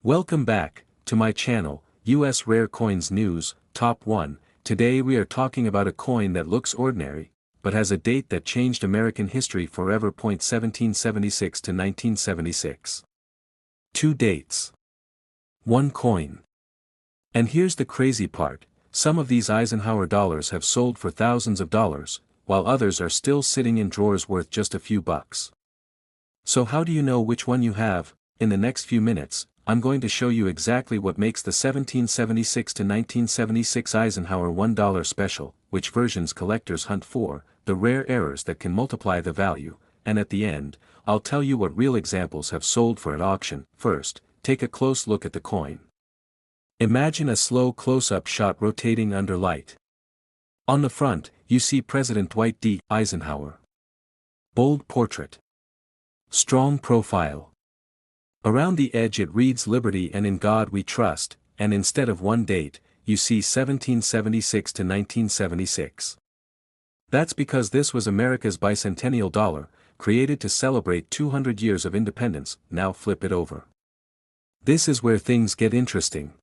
Welcome back to my channel, US Rare Coins News, Top 1. Today we are talking about a coin that looks ordinary, but has a date that changed American history forever. 1776 to 1976. Two dates. One coin. And here's the crazy part, some of these Eisenhower dollars have sold for thousands of dollars, while others are still sitting in drawers worth just a few bucks. So how do you know which one you have? In the next few minutes, I'm going to show you exactly what makes the 1776 to 1976 Eisenhower $1 special, which versions collectors hunt for, the rare errors that can multiply the value, and at the end, I'll tell you what real examples have sold for at auction. First, take a close look at the coin. Imagine a slow close-up shot rotating under light. On the front, you see President Dwight D. Eisenhower. Bold portrait. Strong profile. Around the edge it reads Liberty and in God we trust, and instead of one date, you see 1776 to 1976. That's because this was America's bicentennial dollar, created to celebrate 200 years of independence. Now flip it over. This is where things get interesting.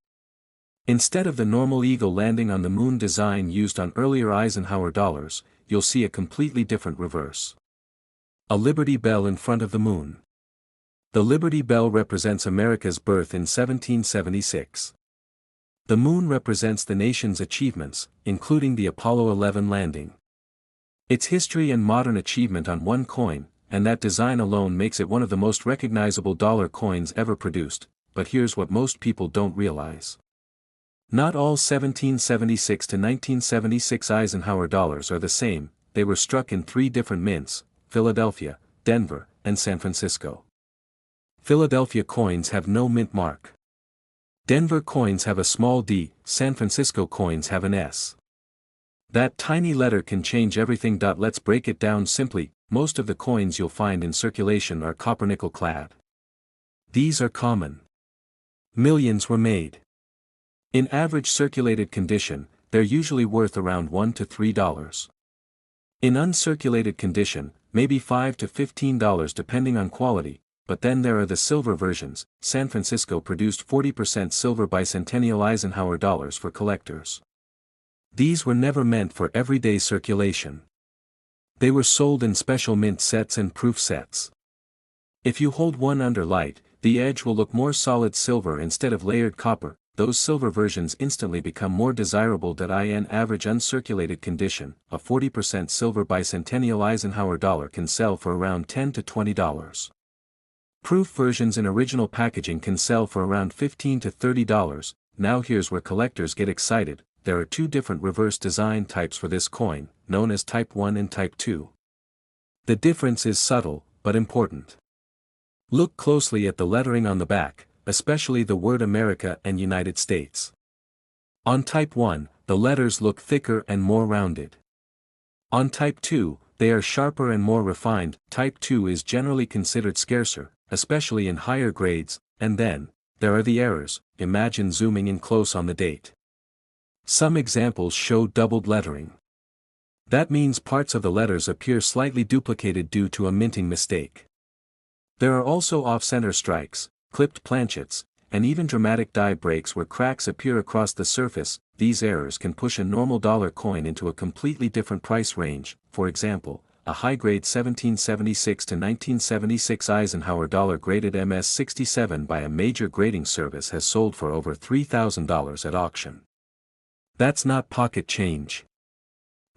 Instead of the normal eagle landing on the moon design used on earlier Eisenhower dollars, you'll see a completely different reverse. A Liberty Bell in front of the moon. The Liberty Bell represents America's birth in 1776. The moon represents the nation's achievements, including the Apollo 11 landing. Its history and modern achievement on one coin, and that design alone makes it one of the most recognizable dollar coins ever produced. But here's what most people don't realize. Not all 1776 to 1976 Eisenhower dollars are the same. They were struck in three different mints: Philadelphia, Denver, and San Francisco. Philadelphia coins have no mint mark. Denver coins have a small d, San Francisco coins have an S. That tiny letter can change everything. Let's break it down simply. Most of the coins you'll find in circulation are copper-nickel clad. These are common. Millions were made. In average circulated condition, they're usually worth around $1 to $3. In uncirculated condition, maybe $5 to $15 depending on quality. But then there are the silver versions. San Francisco produced 40% silver bicentennial Eisenhower dollars for collectors. These were never meant for everyday circulation. They were sold in special mint sets and proof sets. If you hold one under light, the edge will look more solid silver instead of layered copper. Those silver versions instantly become more desirable. In average uncirculated condition, a 40% silver bicentennial Eisenhower dollar can sell for around $10 to $20. Proof versions in original packaging can sell for around $15 to $30. Now here's where collectors get excited. There are two different reverse design types for this coin, known as Type 1 and Type 2. The difference is subtle, but important. Look closely at the lettering on the back, especially the word America and United States. On Type 1, the letters look thicker and more rounded. On Type 2, they are sharper and more refined. Type 2 is generally considered scarcer, especially in higher grades. And then, there are the errors. Imagine zooming in close on the date. Some examples show doubled lettering. That means parts of the letters appear slightly duplicated due to a minting mistake. There are also off-center strikes, clipped planchets, and even dramatic die breaks where cracks appear across the surface. These errors can push a normal dollar coin into a completely different price range. For example, a high-grade 1776 to 1976 Eisenhower dollar graded MS-67 by a major grading service has sold for over $3,000 at auction. That's not pocket change.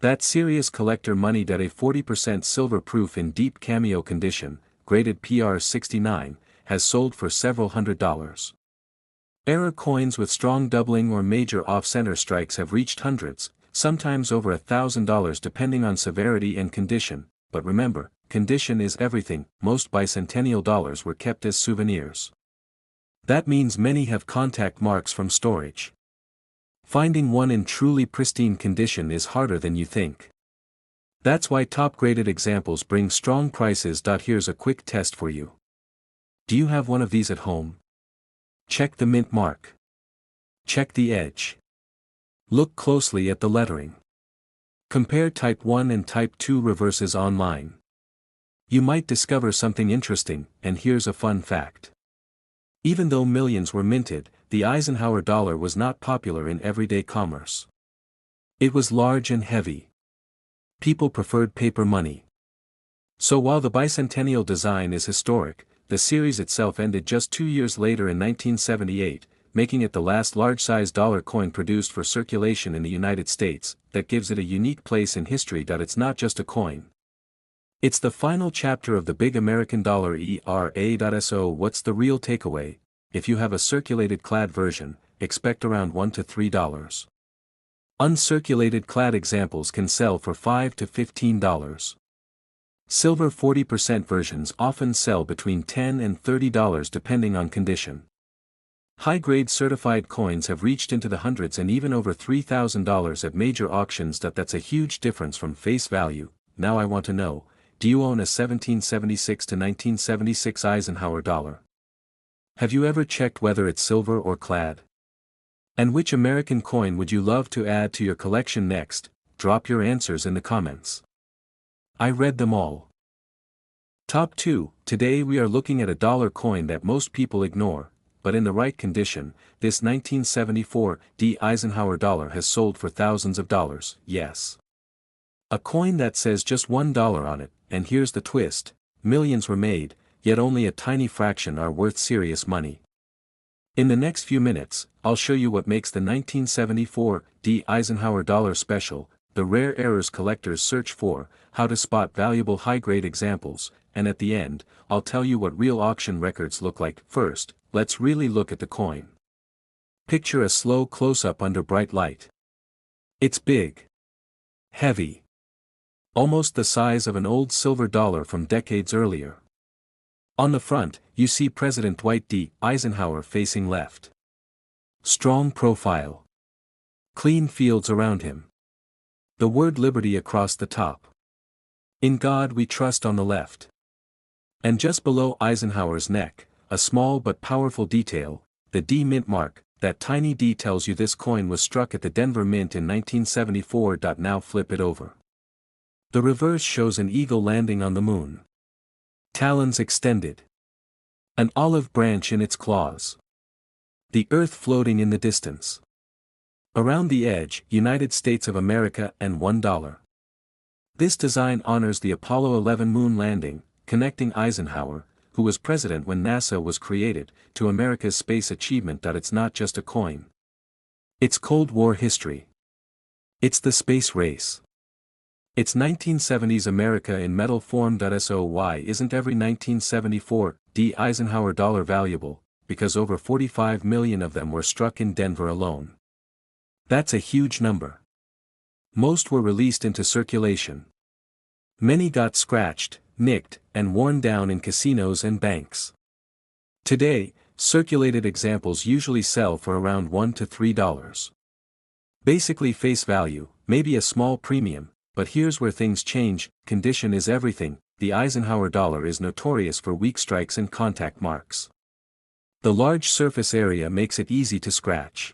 That's serious collector money. A 40% silver proof in deep cameo condition, graded PR-69, has sold for several $100s. Error coins with strong doubling or major off-center strikes have reached hundreds, sometimes over $1,000 depending on severity and condition. But remember, condition is everything. Most bicentennial dollars were kept as souvenirs. That means many have contact marks from storage. Finding one in truly pristine condition is harder than you think. That's why top-graded examples bring strong prices. Here's a quick test for you. Do you have one of these at home? Check the mint mark. Check the edge. Look closely at the lettering. Compare Type 1 and Type 2 reverses online. You might discover something interesting, and here's a fun fact. Even though millions were minted, the Eisenhower dollar was not popular in everyday commerce. It was large and heavy. People preferred paper money. So while the bicentennial design is historic, the series itself ended just 2 years later in 1978, making it the last large-size dollar coin produced for circulation in the United States. That gives it a unique place in history. It's not just a coin. It's the final chapter of the big American dollar era. So what's the real takeaway? If you have a circulated clad version, expect around $1 to $3. Uncirculated clad examples can sell for $5 to $15. Silver 40% versions often sell between $10 and $30 depending on condition. High-grade certified coins have reached into the hundreds and even over $3,000 at major auctions. That's a huge difference from face value. Now I want to know, do you own a 1776 to 1976 Eisenhower dollar? Have you ever checked whether it's silver or clad? And which American coin would you love to add to your collection next? Drop your answers in the comments. I read them all. Top 2. Today we are looking at a dollar coin that most people ignore, but in the right condition, this 1974 Eisenhower dollar has sold for thousands of dollars. Yes. A coin that says just $1 on it, and here's the twist: millions were made, yet only a tiny fraction are worth serious money. In the next few minutes, I'll show you what makes the 1974 Eisenhower dollar special, the rare errors collectors search for, how to spot valuable high-grade examples, and at the end, I'll tell you what real auction records look like. First, let's really look at the coin. Picture a slow close-up under bright light. It's big. Heavy. Almost the size of an old silver dollar from decades earlier. On the front, you see President Dwight D. Eisenhower facing left. Strong profile. Clean fields around him. The word liberty across the top. In God we trust on the left. And just below Eisenhower's neck, a small but powerful detail, the D mint mark. That tiny D tells you this coin was struck at the Denver Mint in 1974. Now flip it over. The reverse shows an eagle landing on the moon. Talons extended. An olive branch in its claws. The earth floating in the distance. Around the edge, United States of America and $1. This design honors the Apollo 11 moon landing, connecting Eisenhower, who was president when NASA was created, to America's space achievement. It's not just a coin. It's Cold War history. It's the space race. It's 1970s America in metal form. So why isn't every 1974 Eisenhower dollar valuable? Because over 45 million of them were struck in Denver alone. That's a huge number. Most were released into circulation. Many got scratched, nicked, and worn down in casinos and banks. Today, circulated examples usually sell for around $1 to $3. Basically face value, maybe a small premium, but here's where things change: condition is everything. The Eisenhower dollar is notorious for weak strikes and contact marks. The large surface area makes it easy to scratch.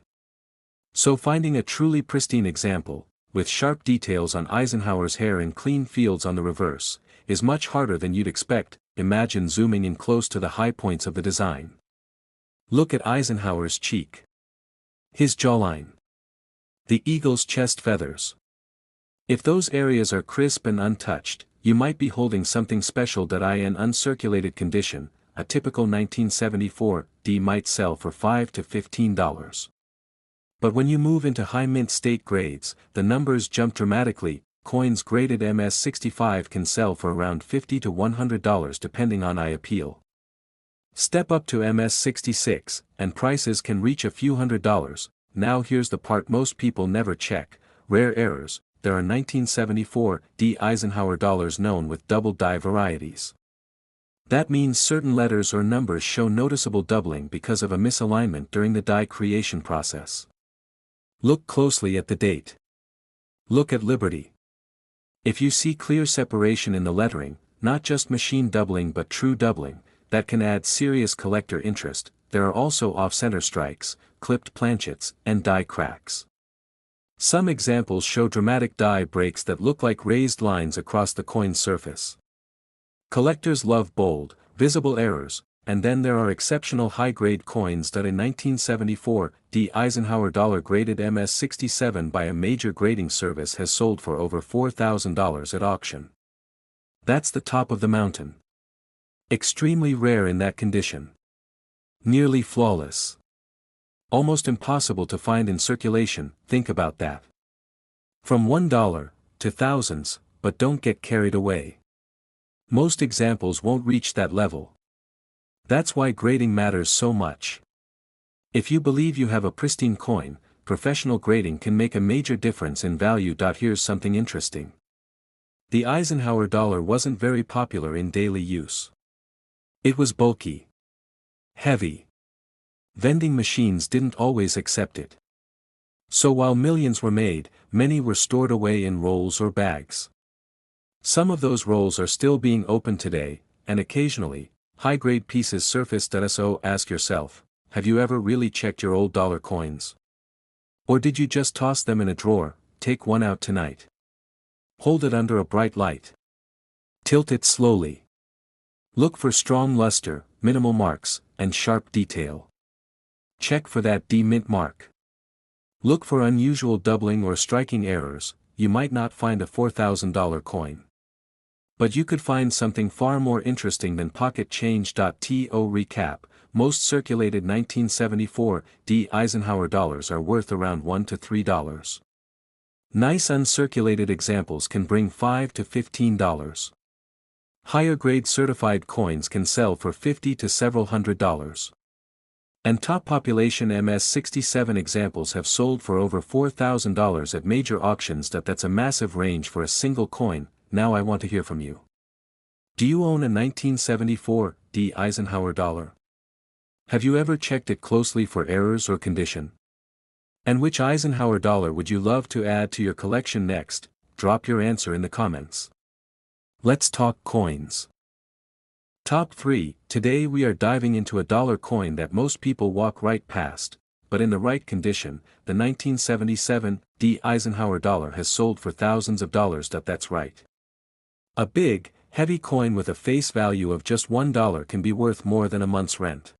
So finding a truly pristine example, with sharp details on Eisenhower's hair and clean fields on the reverse, is much harder than you'd expect. Imagine zooming in close to the high points of the design. Look at Eisenhower's cheek. His jawline. The eagle's chest feathers. If those areas are crisp and untouched, you might be holding something special. In uncirculated condition, a typical 1974 might sell for $5 to $15. But when you move into high mint state grades, the numbers jump dramatically. Coins graded MS65 can sell for around $50 to $100 depending on eye appeal. Step up to MS66, and prices can reach a few $100s. Now here's the part most people never check: rare errors. There are 1974 Eisenhower dollars known with double die varieties. That means certain letters or numbers show noticeable doubling because of a misalignment during the die creation process. Look closely at the date. Look at Liberty. If you see clear separation in the lettering, not just machine doubling but true doubling, that can add serious collector interest. There are also off-center strikes, clipped planchets, and die cracks. Some examples show dramatic die breaks that look like raised lines across the coin's surface. Collectors love bold, visible errors, and then there are exceptional high-grade coins that in 1974, the Eisenhower dollar graded MS-67 by a major grading service has sold for over $4,000 at auction. That's the top of the mountain. Extremely rare in that condition. Nearly flawless. Almost impossible to find in circulation, think about that. From $1 to thousands, but don't get carried away. Most examples won't reach that level. That's why grading matters so much. If you believe you have a pristine coin, professional grading can make a major difference in value. Here's something interesting. The Eisenhower dollar wasn't very popular in daily use. It was bulky. Heavy. Vending machines didn't always accept it. So while millions were made, many were stored away in rolls or bags. Some of those rolls are still being opened today, and occasionally, high-grade pieces surface. So ask yourself, have you ever really checked your old dollar coins? Or did you just toss them in a drawer? Take one out tonight. Hold it under a bright light. Tilt it slowly. Look for strong luster, minimal marks, and sharp detail. Check for that D-mint mark. Look for unusual doubling or striking errors. You might not find a $4,000 coin. But you could find something far more interesting than pocket change. To recap, most circulated 1974 D Eisenhower dollars are worth around $1 to $3. Nice uncirculated examples can bring $5 to $15. Higher grade certified coins can sell for $50 to several $100s. And top population MS-67 examples have sold for over $4,000 at major auctions. That's a massive range for a single coin. Now I want to hear from you. Do you own a 1974 D Eisenhower dollar? Have you ever checked it closely for errors or condition? And which Eisenhower dollar would you love to add to your collection next? Drop your answer in the comments. Let's talk coins. Top 3. Today we are diving into a dollar coin that most people walk right past, but in the right condition. The 1977 D Eisenhower dollar has sold for thousands of dollars. That's right. A big, heavy coin with a face value of just $1 can be worth more than a month's rent.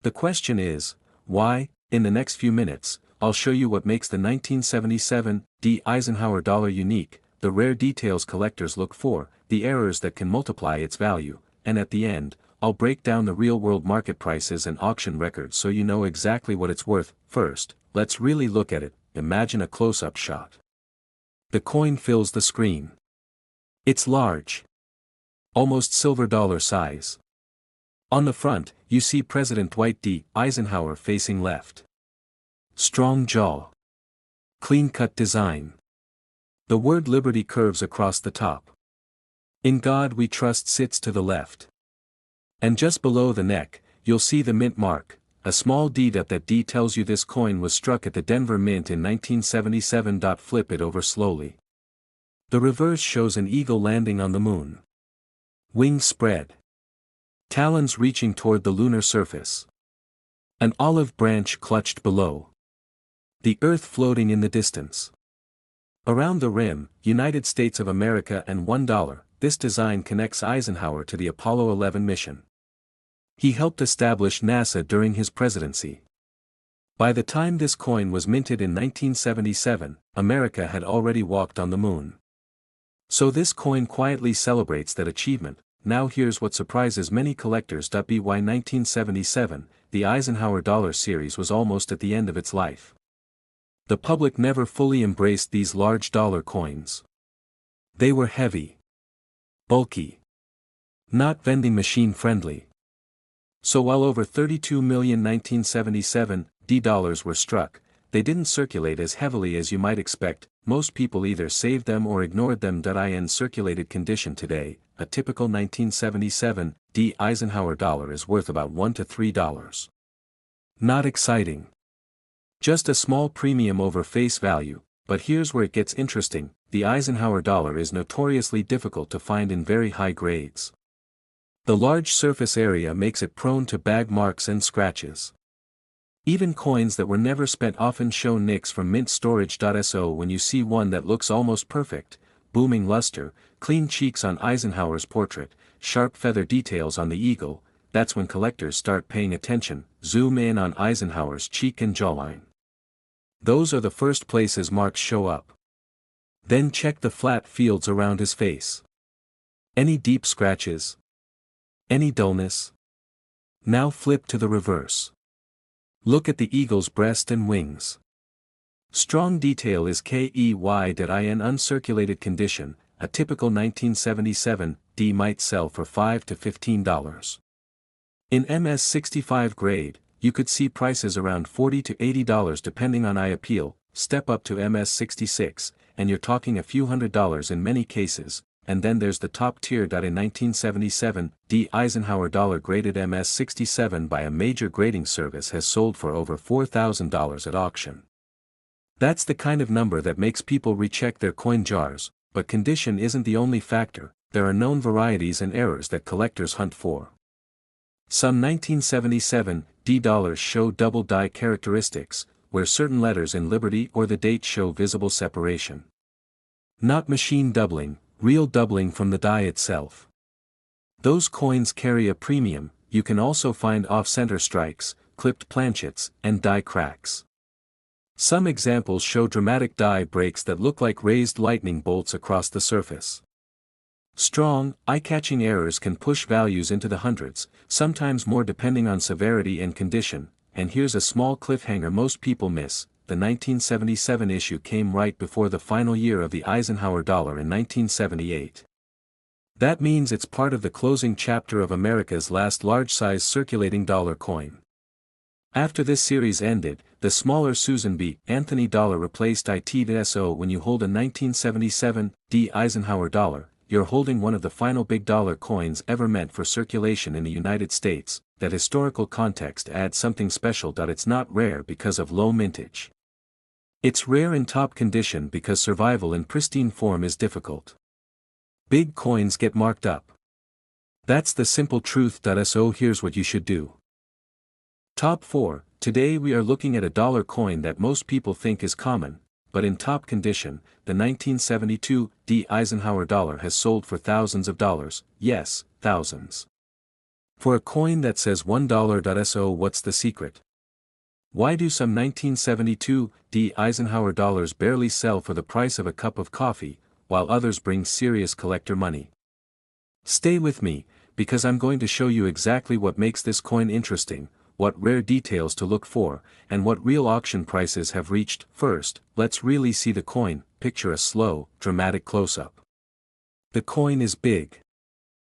The question is, why? In the next few minutes, I'll show you what makes the 1977 D Eisenhower dollar unique, the rare details collectors look for, the errors that can multiply its value, and at the end, I'll break down the real-world market prices and auction records so you know exactly what it's worth. First, let's really look at it. Imagine a close-up shot. The coin fills the screen. It's large. Almost silver dollar size. On the front, you see President Dwight D. Eisenhower facing left. Strong jaw. Clean-cut design. The word Liberty curves across the top. In God We Trust sits to the left. And just below the neck, you'll see the mint mark, a small D. That D tells you this coin was struck at the Denver Mint in 1977. Flip it over slowly. The reverse shows an eagle landing on the moon. Wings spread. Talons reaching toward the lunar surface. An olive branch clutched below. The Earth floating in the distance. Around the rim, United States of America and $1. This design connects Eisenhower to the Apollo 11 mission. He helped establish NASA during his presidency. By the time this coin was minted in 1977, America had already walked on the moon. So this coin quietly celebrates that achievement. Now here's what surprises many collectors. By 1977, the Eisenhower dollar series was almost at the end of its life. The public never fully embraced these large dollar coins. They were heavy. Bulky. Not vending machine friendly. So while over 32 million 1977 D dollars were struck, they didn't circulate as heavily as you might expect. Most people either saved them or ignored them. In circulated condition today, a typical 1977 D Eisenhower dollar is worth about $1 to $3. Not exciting. Just a small premium over face value, but here's where it gets interesting. The Eisenhower dollar is notoriously difficult to find in very high grades. The large surface area makes it prone to bag marks and scratches. Even coins that were never spent often show nicks from mint storage. So when you see one that looks almost perfect, booming luster, clean cheeks on Eisenhower's portrait, sharp feather details on the eagle, that's when collectors start paying attention. Zoom in on Eisenhower's cheek and jawline. Those are the first places marks show up. Then check the flat fields around his face. Any deep scratches? Any dullness? Now flip to the reverse. Look at the eagle's breast and wings. Strong detail is KEY in uncirculated condition. A typical 1977 D might sell for $5 to $15. In MS65 grade, you could see prices around $40 to $80 depending on eye appeal. Step up to MS66, and you're talking a few $100s in many cases. And then there's the top tier. In 1977, D Eisenhower dollar graded MS67 by a major grading service has sold for over $4,000 at auction. That's the kind of number that makes people recheck their coin jars, but condition isn't the only factor. There are known varieties and errors that collectors hunt for. Some 1977 D dollars show double die characteristics, where certain letters in Liberty or the date show visible separation. Not machine doubling, real doubling from the die itself. Those coins carry a premium. You can also find off-center strikes, clipped planchets, and die cracks. Some examples show dramatic die breaks that look like raised lightning bolts across the surface. Strong, eye-catching errors can push values into the hundreds, sometimes more depending on severity and condition. And here's a small cliffhanger most people miss: the 1977 issue came right before the final year of the Eisenhower dollar in 1978. That means it's part of the closing chapter of America's last large-size circulating dollar coin. After this series ended, the smaller Susan B. Anthony dollar replaced it. When you hold a 1977 D Eisenhower dollar, you're holding one of the final big dollar coins ever meant for circulation in the United States. That historical context adds something special. It's not rare because of low mintage. It's rare in top condition because survival in pristine form is difficult. Big coins get marked up. That's the simple truth. So here's what you should do. Top 4. Today we are looking at a dollar coin that most people think is common, but in top condition. The 1972 D Eisenhower dollar has sold for thousands of dollars. Yes, thousands. For a coin that says $1. So what's the secret? Why do some 1972 D Eisenhower dollars barely sell for the price of a cup of coffee, while others bring serious collector money? Stay with me, because I'm going to show you exactly what makes this coin interesting, what rare details to look for, and what real auction prices have reached. First, let's really see the coin. Picture a slow, dramatic close-up. The coin is big.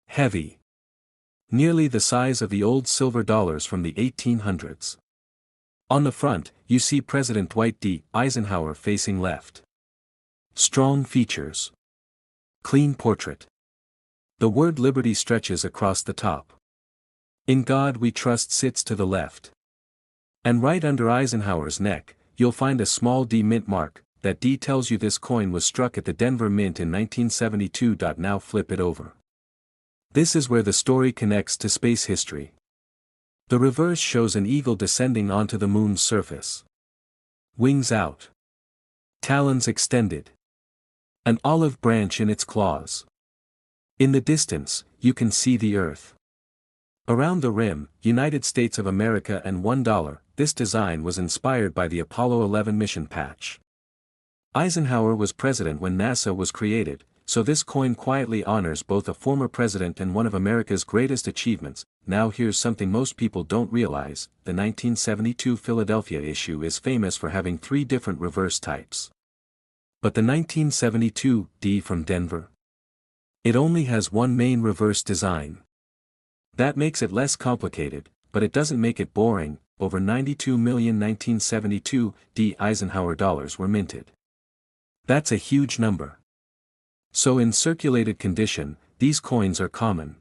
Heavy. Nearly the size of the old silver dollars from the 1800s. On the front, you see President Dwight D. Eisenhower facing left. Strong features. Clean portrait. The word Liberty stretches across the top. In God We Trust sits to the left. And right under Eisenhower's neck, you'll find a small D mint mark. That D tells you this coin was struck at the Denver Mint in 1972. Now flip it over. This is where the story connects to space history. The reverse shows an eagle descending onto the moon's surface. Wings out. Talons extended. An olive branch in its claws. In the distance, you can see the Earth. Around the rim, United States of America and $1. This design was inspired by the Apollo 11 mission patch. Eisenhower was president when NASA was created, so this coin quietly honors both a former president and one of America's greatest achievements. Now here's something most people don't realize: the 1972 Philadelphia issue is famous for having 3 different reverse types. But the 1972 D from Denver? It only has one main reverse design. That makes it less complicated, but it doesn't make it boring. Over 92 million 1972 D Eisenhower dollars were minted. That's a huge number. So in circulated condition, these coins are common.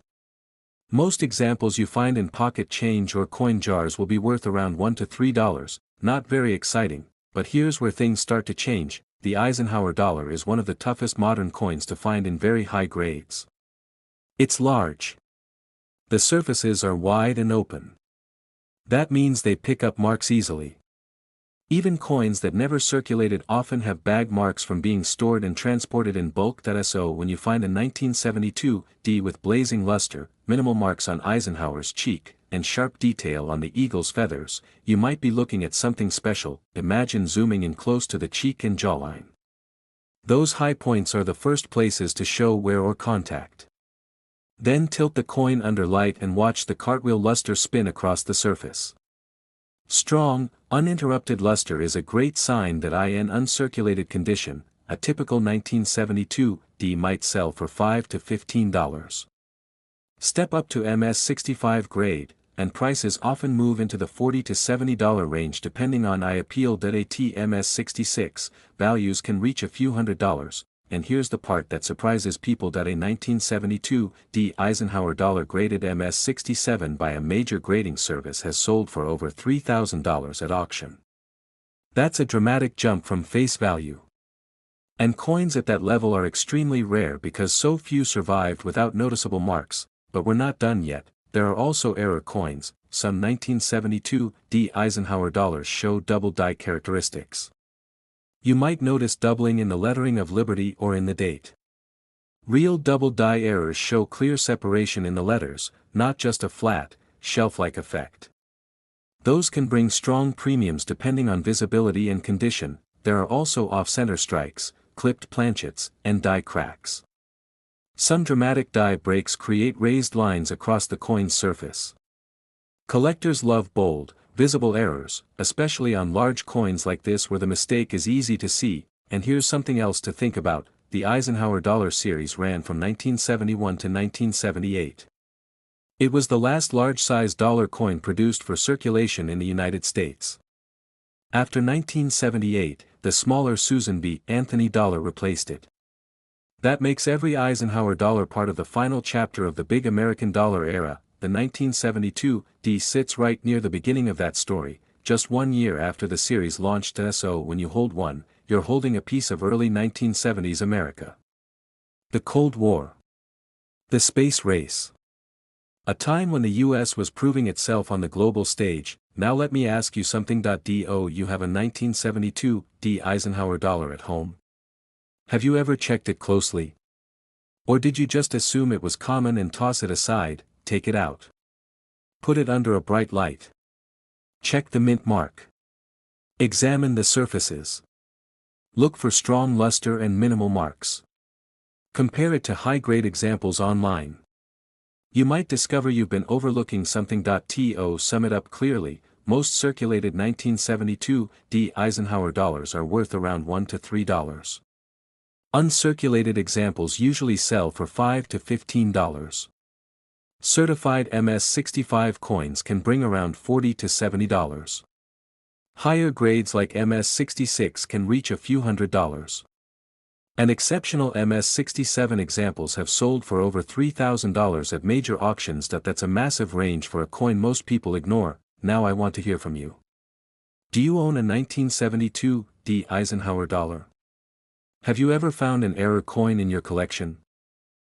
Most examples you find in pocket change or coin jars will be worth around $1 to $3, not very exciting, but here's where things start to change. The Eisenhower dollar is one of the toughest modern coins to find in very high grades. It's large. The surfaces are wide and open. That means they pick up marks easily. Even coins that never circulated often have bag marks from being stored and transported in bulk. So when you find a 1972 D with blazing luster, minimal marks on Eisenhower's cheek, and sharp detail on the eagle's feathers, you might be looking at something special. Imagine zooming in close to the cheek and jawline. Those high points are the first places to show wear or contact. Then tilt the coin under light and watch the cartwheel luster spin across the surface. Strong, uninterrupted luster is a great sign that in uncirculated condition, a typical 1972 D might sell for $5 to $15. Step up to MS65 grade, and prices often move into the $40 to $70 range depending on appeal. At MS66, values can reach a few $100s, and here's the part that surprises people. A 1972 D Eisenhower dollar graded MS67 by a major grading service has sold for over $3,000 at auction. That's a dramatic jump from face value. And coins at that level are extremely rare because so few survived without noticeable marks. But we're not done yet. There are also error coins. Some 1972 D Eisenhower dollars show double die characteristics. You might notice doubling in the lettering of Liberty or in the date. Real double die errors show clear separation in the letters, not just a flat, shelf-like effect. Those can bring strong premiums depending on visibility and condition. There are also off-center strikes, clipped planchets, and die cracks. Some dramatic die breaks create raised lines across the coin's surface. Collectors love bold, visible errors, especially on large coins like this where the mistake is easy to see. And here's something else to think about: the Eisenhower dollar series ran from 1971 to 1978. It was the last large-size dollar coin produced for circulation in the United States. After 1978, the smaller Susan B. Anthony dollar replaced it. That makes every Eisenhower dollar part of the final chapter of the big American dollar era. The 1972 D sits right near the beginning of that story, just 1 year after the series launched. So when you hold one, you're holding a piece of early 1970s America. The Cold War. The space race. A time when the US was proving itself on the global stage. Now let me ask you something. Do you have a 1972 D Eisenhower dollar at home? Have you ever checked it closely? Or did you just assume it was common and toss it aside? Take it out. Put it under a bright light. Check the mint mark. Examine the surfaces. Look for strong luster and minimal marks. Compare it to high-grade examples online. You might discover you've been overlooking something. To sum it up clearly, most circulated 1972 D Eisenhower dollars are worth around $1 to $3. Uncirculated examples usually sell for $5 to $15. Certified MS65 coins can bring around $40 to $70. Higher grades like MS66 can reach a few $100s. And exceptional MS67 examples have sold for over $3,000 at major auctions. That's a massive range for a coin most people ignore. Now I want to hear from you. Do you own a 1972 D Eisenhower dollar? Have you ever found an error coin in your collection?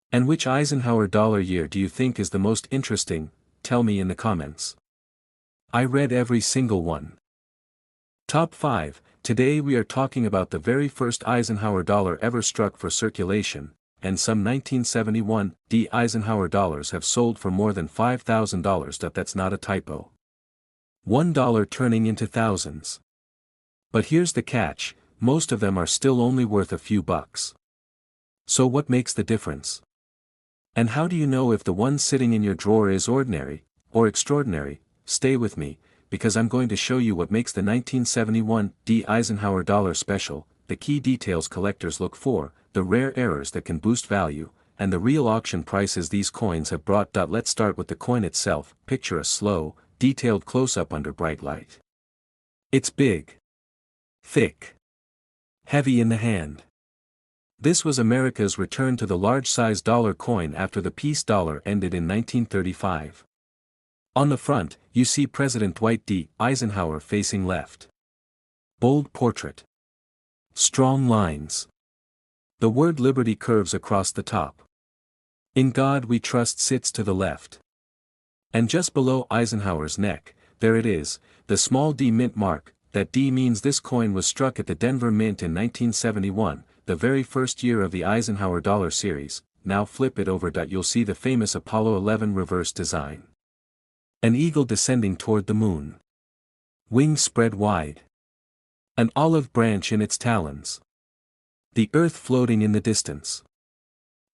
And which Eisenhower dollar year do you think is the most interesting? Tell me in the comments. I read every single one. Top 5. Today we are talking about the very first Eisenhower dollar ever struck for circulation, and some 1971 D Eisenhower dollars have sold for more than $5,000. That's not a typo. $1 turning into thousands. But here's the catch: most of them are still only worth a few bucks. So what makes the difference? And how do you know if the one sitting in your drawer is ordinary, or extraordinary? Stay with me, because I'm going to show you what makes the 1971 D Eisenhower dollar special, the key details collectors look for, the rare errors that can boost value, and the real auction prices these coins have brought. Let's start with the coin itself. Picture a slow, detailed close-up under bright light. It's big, thick, heavy in the hand. This was America's return to the large-size dollar coin after the peace dollar ended in 1935. On the front, you see President Dwight D. Eisenhower facing left. Bold portrait. Strong lines. The word Liberty curves across the top. In God We Trust sits to the left. And just below Eisenhower's neck, there it is, the small D mint mark, that D means this coin was struck at the Denver Mint in 1971, the very first year of the Eisenhower dollar series. Now flip it over. You'll see the famous Apollo 11 reverse design. An eagle descending toward the moon. Wings spread wide. An olive branch in its talons. The Earth floating in the distance.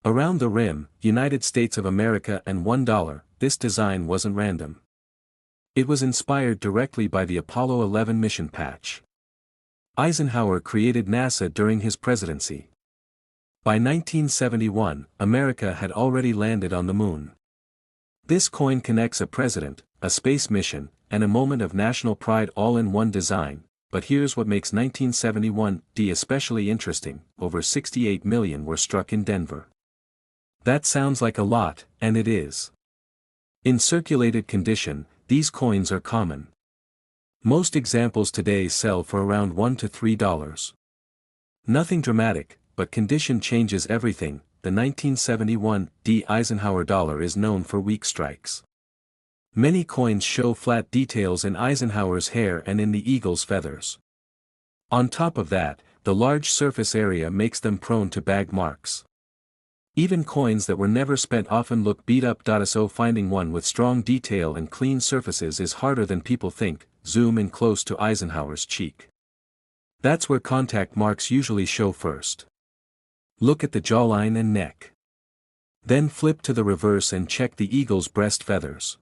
Around the rim, United States of America and $1. This design wasn't random. It was inspired directly by the Apollo 11 mission patch. Eisenhower created NASA during his presidency. By 1971, America had already landed on the moon. This coin connects a president, a space mission, and a moment of national pride all in one design. But here's what makes 1971D especially interesting: over 68 million were struck in Denver. That sounds like a lot, and it is. In circulated condition, these coins are common. Most examples today sell for around $1 to $3. Nothing dramatic, but condition changes everything. The 1971D Eisenhower dollar is known for weak strikes. Many coins show flat details in Eisenhower's hair and in the eagle's feathers. On top of that, the large surface area makes them prone to bag marks. Even coins that were never spent often look beat up. So finding one with strong detail and clean surfaces is harder than people think. Zoom in close to Eisenhower's cheek. That's where contact marks usually show first. Look at the jawline and neck. Then flip to the reverse and check the eagle's breast feathers.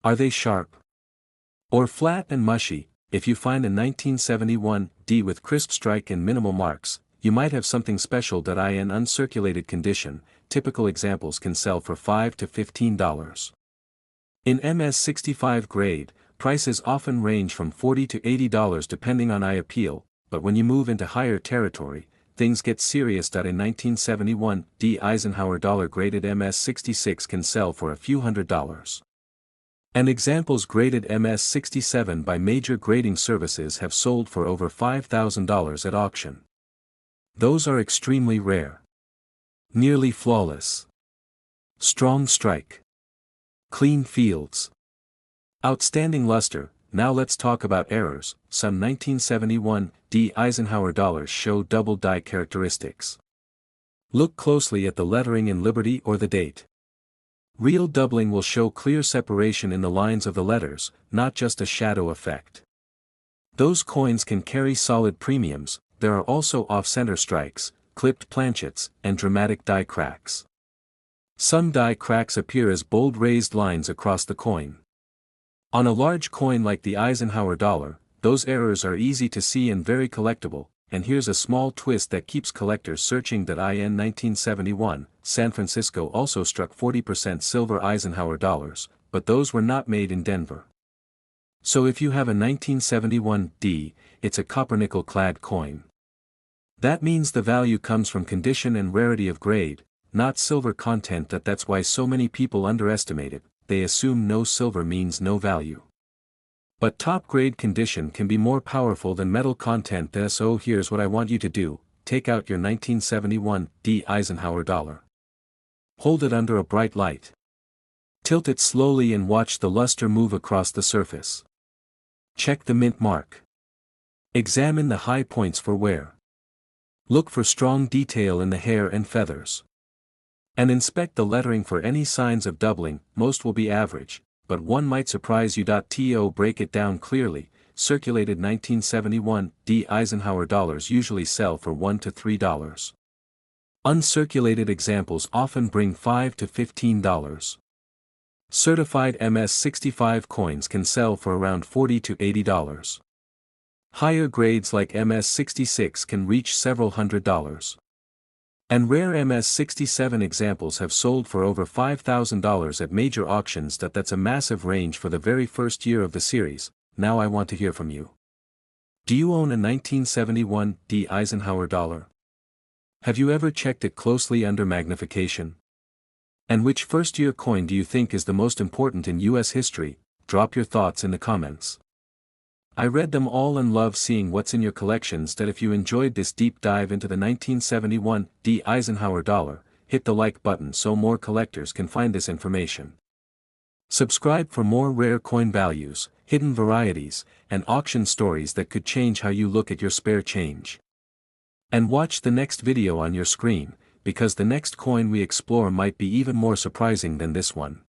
Are they sharp? Or flat and mushy? If you find a 1971D with crisp strike and minimal marks, you might have something special. In uncirculated condition, typical examples can sell for $5 to $15. In MS65 grade, prices often range from $40 to $80 depending on eye appeal, but when you move into higher territory, things get serious. In 1971D Eisenhower dollar graded MS66 can sell for a few $100s. And examples graded MS67 by major grading services have sold for over $5,000 at auction. Those are extremely rare. Nearly flawless. Strong strike. Clean fields. Outstanding luster. Now let's talk about errors. Some 1971D Eisenhower dollars show double die characteristics. Look closely at the lettering in Liberty or the date. Real doubling will show clear separation in the lines of the letters, not just a shadow effect. Those coins can carry solid premiums. There are also off-center strikes, clipped planchets, and dramatic die cracks. Some die cracks appear as bold raised lines across the coin. On a large coin like the Eisenhower dollar, those errors are easy to see and very collectible, and here's a small twist that keeps collectors searching. In 1971, San Francisco also struck 40% silver Eisenhower dollars, but those were not made in Denver. So if you have a 1971D, it's a copper-nickel-clad coin. That means the value comes from condition and rarity of grade, not silver content. That's why so many people underestimate it. They assume no silver means no value. But top-grade condition can be more powerful than metal content. So here's what I want you to do: take out your 1971D Eisenhower dollar. Hold it under a bright light. Tilt it slowly and watch the luster move across the surface. Check the mint mark. Examine the high points for wear. Look for strong detail in the hair and feathers. And inspect the lettering for any signs of doubling. Most will be average, but one might surprise you. To break it down clearly, circulated 1971D Eisenhower dollars usually sell for $1 to $3. Uncirculated examples often bring $5 to $15. Certified MS65 coins can sell for around $40 to $80. Higher grades like MS66 can reach several $100s. And rare MS67 examples have sold for over $5,000 at major auctions. That's a massive range for the very first year of the series. Now I want to hear from you. Do you own a 1971D Eisenhower dollar? Have you ever checked it closely under magnification? And which first-year coin do you think is the most important in US history? Drop your thoughts in the comments. I read them all and love seeing what's in your collections. If you enjoyed this deep dive into the 1971D Eisenhower dollar, hit the like button so more collectors can find this information. Subscribe for more rare coin values, hidden varieties, and auction stories that could change how you look at your spare change. And watch the next video on your screen, because the next coin we explore might be even more surprising than this one.